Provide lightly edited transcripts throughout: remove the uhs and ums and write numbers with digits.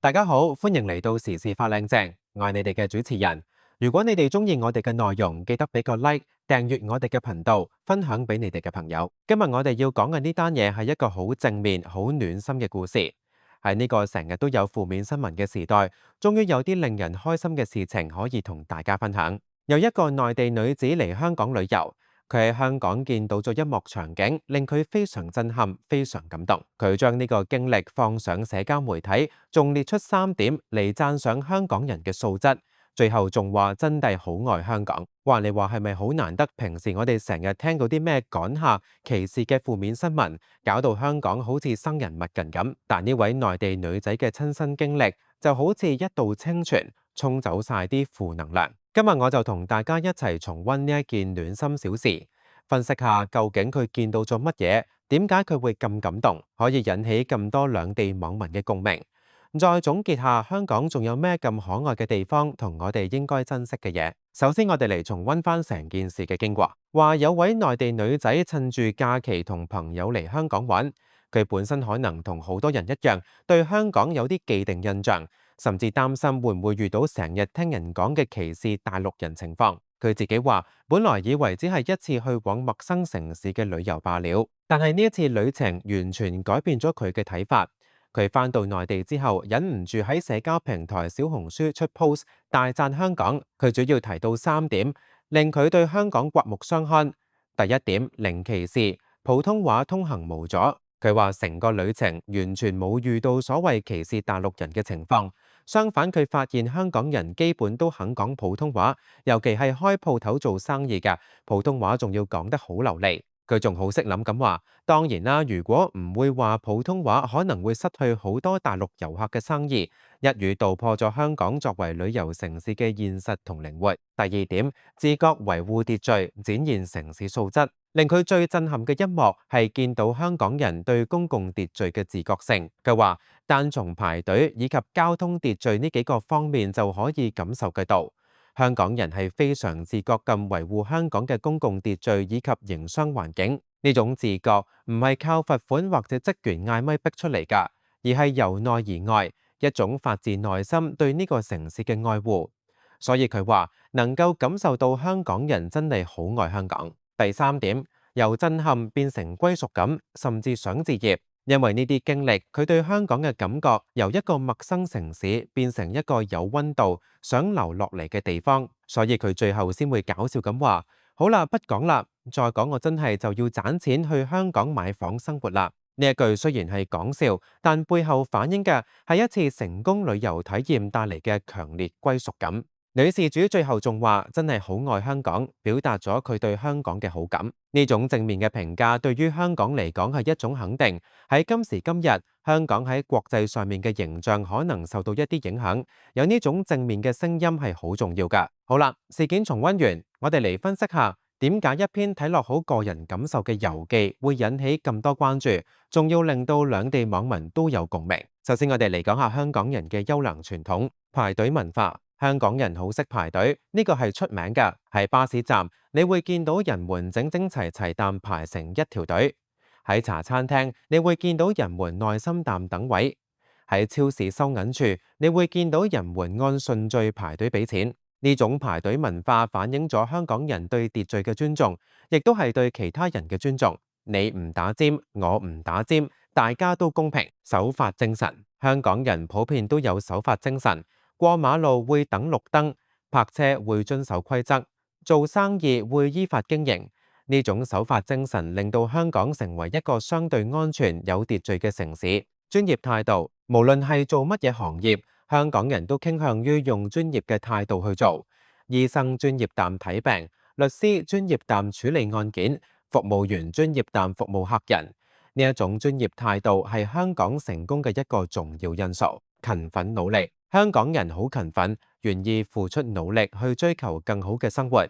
大家好，歡迎嚟到時事發靚正，我係你哋嘅主持人。如果你哋中意我哋嘅內容，記得俾個 like，訂閱我哋嘅頻道，分享俾你哋嘅朋友。今日我哋要講嘅呢單嘢係一個好正面、好暖心嘅故事。喺呢個成日都有負面新聞嘅時代，終於有啲令人開心嘅事情可以同大家分享。有一個內地女子嚟香港旅遊。佢喺香港見到咗一幕場景，令佢非常震撼、非常感動。佢將呢個經歷放上社交媒體，仲列出3點嚟讚賞香港人嘅素質。最後仲話真係好愛香港。話你話係咪好難得？平時我哋成日聽到啲咩趕客、歧視嘅負面新聞，搞到香港好似生人勿近咁。但呢位內地女仔嘅親身經歷，就好似一道清泉，沖走晒啲負能量。今日我就同大家一齊重溫呢一件暖心小事，分析下究竟佢見到咗乜嘢，點解佢會咁感動，可以引起咁多兩地網民嘅共鳴。再總結下香港仲有咩咁可愛嘅地方，同我哋應該珍惜嘅嘢。首先我哋嚟重溫翻成件事嘅經過。話有位內地女仔趁住假期同朋友嚟香港玩，佢本身可能同好多人一樣，對香港有啲既定印象。甚至擔心會唔會遇到成日聽人講嘅歧視大陸人情況。佢自己話：本來以為只係一次去往陌生城市嘅旅遊罷了，但係呢一次旅程完全改變咗佢嘅睇法。佢返到內地之後，忍唔住喺社交平台小紅書出 post 大讚香港。佢主要提到3點，令佢對香港刮目相看。第一點，零歧視，普通話通行無阻。佢話成個旅程完全冇遇到所謂歧視大陸人嘅情況。相反，佢發現香港人基本都肯講普通話，尤其係開鋪頭做生意嘅，普通話仲要講得好流利。佢仲好識諗咁話，當然啦，如果唔會話普通話，可能會失去好多大陸遊客嘅生意。一語道破咗香港作為旅遊城市嘅現實同靈活。第二點，自覺維護秩序，展現城市素質。令佢最震撼嘅一幕係見到香港人對公共秩序嘅自覺性。佢話單從排隊以及交通秩序呢幾個方面就可以感受得到，香港人係非常自覺咁維護香港嘅公共秩序以及營商環境。呢種自覺唔係靠罰款或者職員嗌咪逼出嚟㗎，而係由內而外一種發自內心對呢個城市嘅愛護。所以佢話能夠感受到香港人真係好愛香港。第3點，由震撼變成歸屬感，甚至想置業。因為呢啲經歷，佢對香港嘅感覺由一個陌生城市變成一個有溫度、想留落嚟嘅地方。所以佢最後先會搞笑咁話：好啦，不講啦，再講我真係就要賺錢去香港買房生活啦。呢一句雖然係講笑，但背後反映嘅係一次成功旅遊體驗帶嚟嘅強烈歸屬感。女事主最後仲話真係好愛香港，表達咗佢對香港嘅好感。呢種正面嘅評價對於香港嚟講係一種肯定。喺今時今日，香港喺國際上面嘅形象可能受到一啲影響，有呢種正面嘅聲音係好重要㗎。好啦，事件重溫完，我哋嚟分析下點解一篇睇落好個人感受嘅遊記會引起咁多關注，仲要令到兩地網民都有共鳴。首先，我哋嚟講下香港人嘅優良傳統排隊文化。香港人好識排隊，呢個係出名㗎。喺巴士站，你會見到人們整整齊齊咁排成一條隊；喺茶餐廳，你會見到人們耐心咁等位；喺超市收銀處，你會見到人們按順序排隊俾錢。呢種排隊文化反映咗香港人對秩序嘅尊重，亦都係對其他人嘅尊重。你唔打尖，我唔打尖，大家都公平。守法精神，香港人普遍都有守法精神。過馬路會等綠燈，泊車會遵守規則，做生意會依法經營。呢種守法精神令到香港成為一個相對安全、有秩序嘅城市。專業態度，無論係做乜嘢行業，香港人都傾向於用專業嘅態度去做。醫生專業咁睇病，律師專業咁處理案件，服務員專業咁服務客人。呢一種專業態度係香港成功嘅一個重要因素。勤奮努力。香港人好勤奮，願意付出努力去追求更好嘅生活。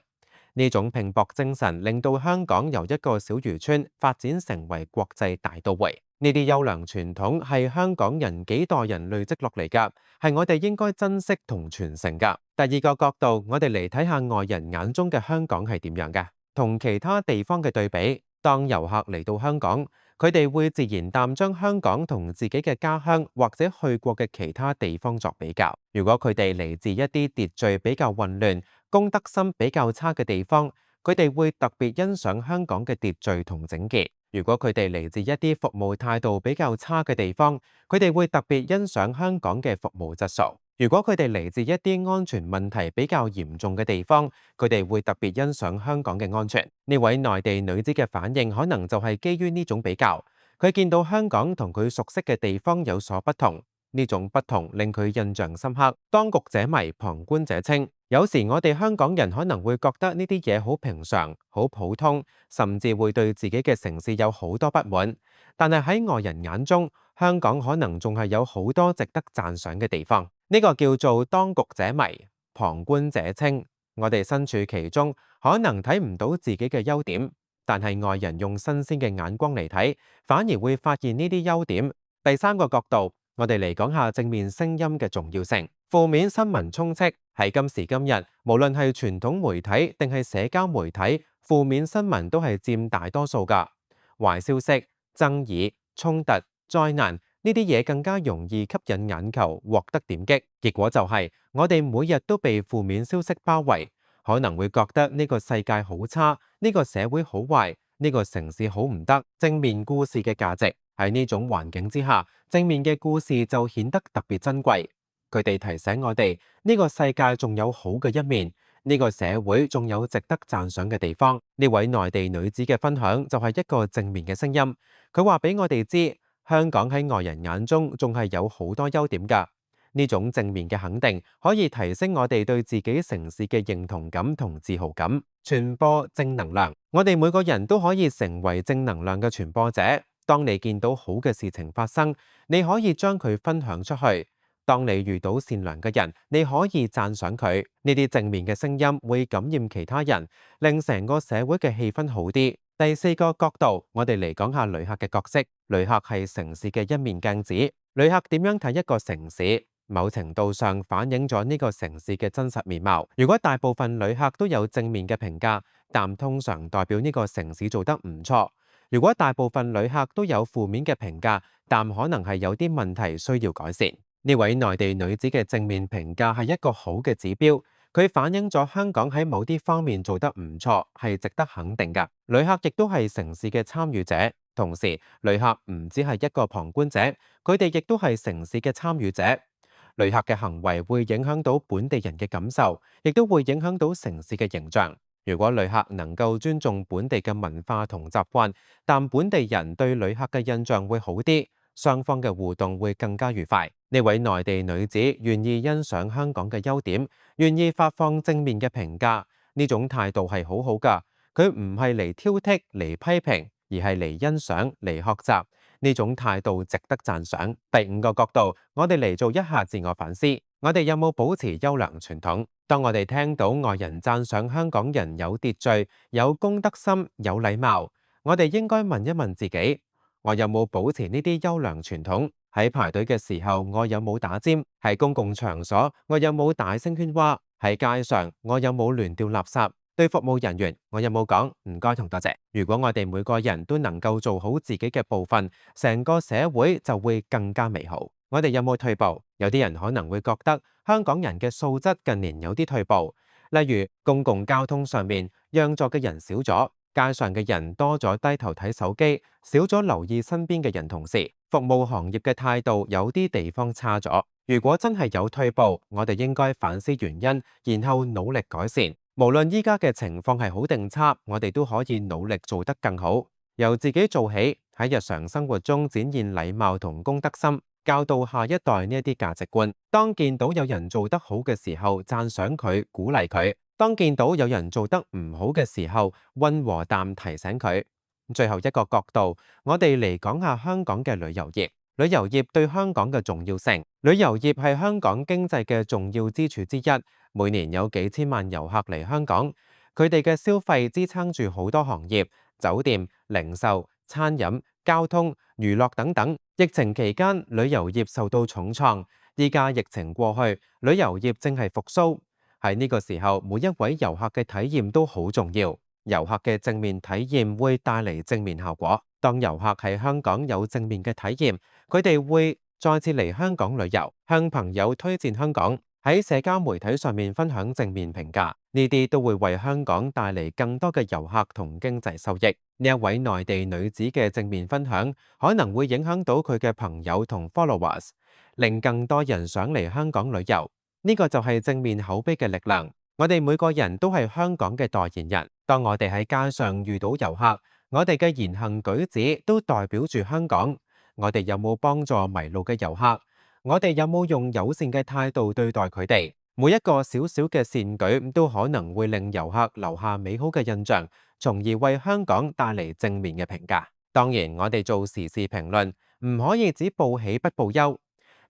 呢種拼搏精神令到香港由一個小漁村發展成為國際大都會。呢啲優良傳統係香港人幾代人累積落嚟㗎，係我哋應該珍惜同傳承㗎。第二個角度，我哋嚟睇下外人眼中嘅香港係點樣嘅，同其他地方嘅對比。當遊客嚟到香港，佢哋會自然地將香港同自己嘅家鄉或者去過嘅其他地方作比較。如果佢哋嚟自一啲秩序比較混亂、公德心比較差嘅地方，佢哋會特別欣賞香港嘅秩序同整潔。如果佢哋嚟自一啲服務態度比較差嘅地方，佢哋會特別欣賞香港嘅服務質素。如果佢哋嚟自一啲安全問題比較嚴重嘅地方，佢哋會特別欣賞香港嘅安全。呢位內地女子嘅反應可能就係基於呢種比較，佢見到香港同佢熟悉嘅地方有所不同，呢種不同令佢印象深刻。當局者迷，旁觀者清。有時我哋香港人可能會覺得呢啲嘢好平常、好普通，甚至會對自己嘅城市有好多不滿。但係喺外人眼中，香港可能仲係有好多值得讚賞嘅地方。呢個叫做當局者迷，旁觀者清。我哋身處其中，可能睇唔到自己嘅優點，但係外人用新鮮嘅眼光嚟睇，反而會發現呢啲優點。第三個角度，我哋嚟講下正面聲音嘅重要性。負面新聞充斥，喺今時今日，無論係傳統媒體定係社交媒體，負面新聞都係佔大多數㗎。壞消息、爭議、衝突、災難呢啲嘢更加容易吸引眼球，獲得點擊。結果就係我哋每日都被負面消息包圍，可能會覺得呢個世界好差，呢個社會好壞，呢個城市好唔得。正面故事嘅價值喺呢種環境之下，正面嘅故事就顯得特別珍貴。佢哋提醒我哋，呢個世界仲有好嘅一面，呢個社會仲有值得讚賞嘅地方。呢位內地女子嘅分享就係一個正面嘅聲音，佢話俾我哋知，香港喺外人眼中仲係有好多優點㗎。呢種正面嘅肯定可以提升我哋對自己城市嘅認同感同自豪感，傳播正能量。我哋每個人都可以成為正能量嘅傳播者。當你見到好嘅事情發生，你可以將佢分享出去。當你遇到善良嘅人，你可以讚賞佢。呢啲正面嘅聲音會感染其他人，令成個社會嘅氣氛好啲。第四個角度，我哋嚟講下旅客嘅角色。旅客係城市嘅一面鏡子。旅客點樣睇一個城市，某程度上反映咗呢個城市嘅真實面貌。如果大部分旅客都有正面嘅評價，但通常代表呢個城市做得唔錯。如果大部分旅客都有負面嘅評價，但可能係有啲問題需要改善。呢位內地女子嘅正面評價係一個好嘅指標，佢反映咗香港喺某啲方面做得唔錯，係值得肯定㗎。旅客亦都係城市嘅參與者，同時旅客唔只係一個旁觀者，佢哋亦都係城市嘅參與者。旅客嘅行為會影響到本地人嘅感受，亦都會影響到城市嘅形象。如果旅客能夠尊重本地嘅文化同習慣，但本地人對旅客嘅印象會好啲，雙方嘅互動會更加愉快。呢位內地女子願意欣賞香港嘅優點，願意發放正面嘅評價，呢種態度係好好㗎。佢唔係嚟挑剔、嚟批評，而係嚟欣賞、嚟學習。呢種態度值得讚賞。第五個角度，我哋嚟做一下自我反思。我哋有冇保持優良傳統？當我哋聽到外人讚賞香港人有秩序、有公德心、有禮貌，我哋應該問一問自己，我有冇保持呢啲優良傳統？喺排隊嘅時候，我有冇打尖？喺公共場所，我有冇大聲喧嘩？喺街上，我有冇亂掉垃圾？對服務人員，我有冇講唔該同多謝？如果我哋每個人都能夠做好自己嘅部分，成個社會就會更加美好。我哋有冇退步？有啲人可能會覺得香港人嘅素質近年有啲退步，例如公共交通上面讓座嘅人少咗，街上嘅人多咗低頭睇手機，少咗留意身邊嘅人同事。服務行業嘅態度有啲地方差咗。如果真係有退步，我哋應該反思原因，然後努力改善。無論依家嘅情況係好定差，我哋都可以努力做得更好。由自己做起，喺日常生活中展現禮貌同公德心，教導下一代呢一啲價值觀。當見到有人做得好嘅時候，讚賞佢，鼓勵佢；當見到有人做得唔好嘅時候，溫和淡提醒佢。最後一個角度，我哋嚟講下香港嘅旅遊業。旅遊業對香港嘅重要性。旅遊業係香港經濟嘅重要支柱之一，每年有幾千萬遊客嚟香港，佢哋嘅消費支撐住好多行業，酒店、零售、餐飲、交通、娛樂等等。疫情期間，旅遊業受到重創，依家疫情過去，旅遊業正係復甦。喺呢個時候，每一位遊客嘅體驗都好重要。遊客嘅正面體驗會帶嚟正面效果。當遊客喺香港有正面嘅體驗，佢哋會再次嚟香港旅遊，向朋友推薦香港，喺社交媒體上面分享正面評價，呢啲都會為香港帶嚟更多嘅遊客同經濟收益。呢一位內地女子嘅正面分享，可能會影響到佢嘅朋友同 followers，令更多人想嚟香港旅遊。呢個就係正面口碑嘅力量。我哋每個人都係香港嘅代言人。當我哋喺街上遇到遊客，我哋嘅言行舉止都代表住香港。我哋有冇幫助迷路嘅遊客？我哋有冇用友善嘅態度對待佢哋？每一個小小嘅善舉都可能會令遊客留下美好嘅印象，從而為香港帶嚟正面嘅評價。當然，我哋做時事評論唔可以只報喜不報憂。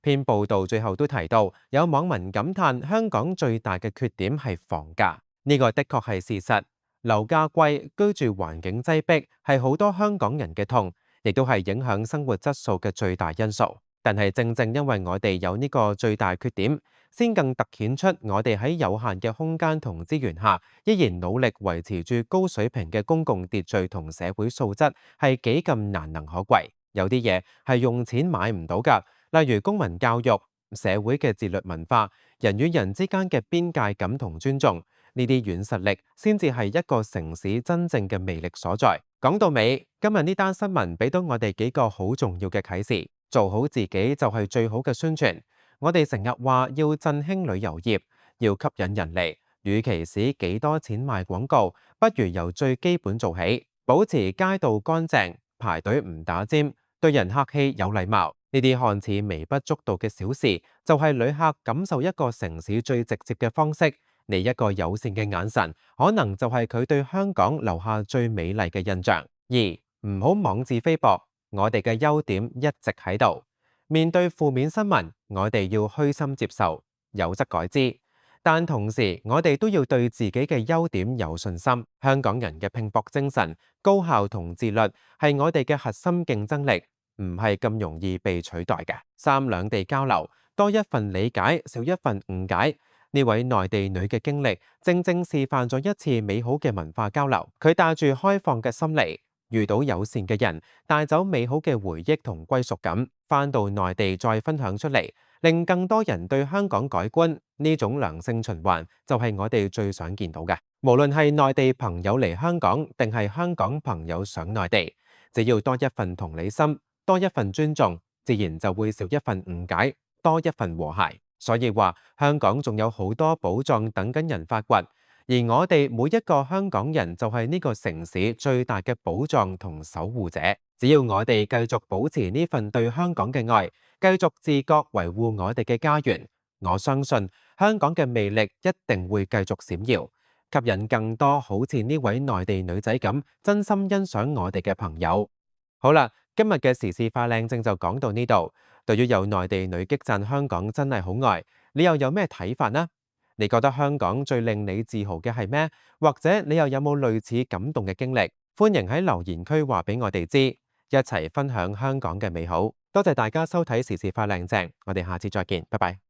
篇報道最後都提到，有網民感嘆香港最大嘅缺點係房價，呢個的確係事實。樓價貴、居住環境擠迫係好多香港人嘅痛，亦都係影響生活質素嘅最大因素。但係正正因為我哋有呢個最大缺點，先更突顯出我哋喺有限嘅空間同資源下，依然努力維持住高水平嘅公共秩序同社會素質，係幾咁難能可貴。有啲嘢係用錢買唔到㗎。例如公民教育、社會嘅自律文化、人與人之間嘅邊界感同尊重，呢啲軟實力先至係一個城市真正嘅魅力所在。講到尾，今日呢單新聞俾到我哋幾個好重要嘅啟示：做好自己就係最好嘅宣傳。我哋成日話要振興旅遊業，要吸引人嚟，與其使幾多錢賣廣告，不如由最基本做起，保持街道乾淨，排隊唔打尖，對人客氣有禮貌。呢啲看似微不足道嘅小事，就係旅客感受一個城市最直接嘅方式。你一個友善嘅眼神，可能就係佢對香港留下最美麗嘅印象。二，唔好妄自菲薄，我哋嘅優點一直喺度。面對負面新聞，我哋要虛心接受，有則改之。但同時，我哋都要對自己嘅優點有信心。香港人嘅拼搏精神、高效同自律，係我哋嘅核心競爭力。唔係咁容易被取代嘅。三，兩地交流，多一份理解，少一份誤解。呢位內地女嘅經歷，正正示範咗一次美好嘅文化交流。佢帶住開放嘅心嚟，遇到友善嘅人，帶走美好嘅回憶同歸屬感，返到內地再分享出嚟，令更多人對香港改觀。呢種良性循環就係我哋最想見到嘅。無論係內地朋友嚟香港，定係香港朋友上內地，只要多一份同理心，多一份尊重，自然就會少一份誤解，多一份和諧。所以話香港仲有好多寶藏等緊人發掘，而我哋每一個香港人就係呢個城市最大嘅寶藏同守護者。只要我哋繼續保持呢份對香港嘅愛，繼續自覺維護我哋嘅家園，我相信香港嘅魅力一定會繼續閃耀，吸引更多好似呢位內地女仔咁真心欣賞我哋嘅朋友。好啦，今日嘅時事快靚正就講到呢度。對於有內地女激讚香港真係好愛，你又有咩睇法呢？你覺得香港最令你自豪嘅係咩？或者你又有冇類似感動嘅經歷？歡迎喺留言區話俾我哋知，一齊分享香港嘅美好。多謝大家收睇時事快靚正，我哋下次再見，拜拜。